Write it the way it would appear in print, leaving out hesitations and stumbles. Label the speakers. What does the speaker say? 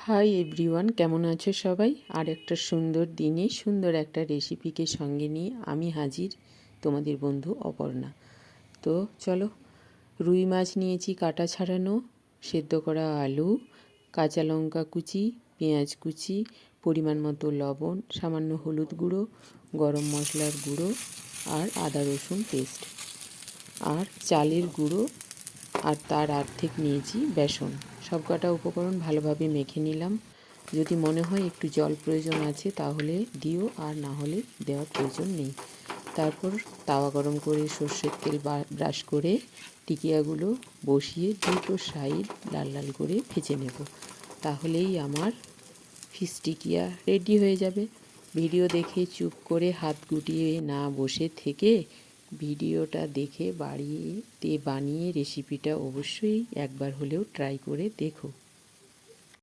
Speaker 1: Hi everyone, কেমন আছো সবাই? আর একটা সুন্দর দিনে সুন্দর একটা রেসিপিকে সঙ্গে নিয়ে আমি হাজির, তোমাদের বন্ধু অপর্ণা। তো চলো, রুই মাছ নিয়েছি কাটা ছাড়ানো, সেদ্ধ করা আলু, কাঁচা লঙ্কা কুচি, পেঁয়াজ কুচি, পরিমাণ মতো লবণ, সামান্য হলুদ গুঁড়ো, গরম মশলার গুঁড়ো আর আদা রসুন পেস্ট, আর চালের গুঁড়ো, আর তার অর্ধেক নিয়েছি বেসন। সব কটা উপকরণ ভালোভাবে মেখে নিলাম। যদি মনে হয় একটু জল প্রয়োজন আছে তাহলে দিও, আর না হলে দেওয়ার প্রয়োজন নেই। তারপর তাওয়া গরম করে সর্ষের তেল ব্রাশ করে টিকিয়াগুলো বসিয়ে দুটো সাইড লাল লাল করে ভেজে নেব। তাহলেই আমার ফিশ টিকিয়া রেডি হয়ে যাবে। ভিডিও দেখে চুপ করে হাত গুটিয়ে না বসে থেকে ভিডিওটা দেখে বানিয়ে রেসিপিটা অবশ্যই একবার হলেও ট্রাই করে দেখো।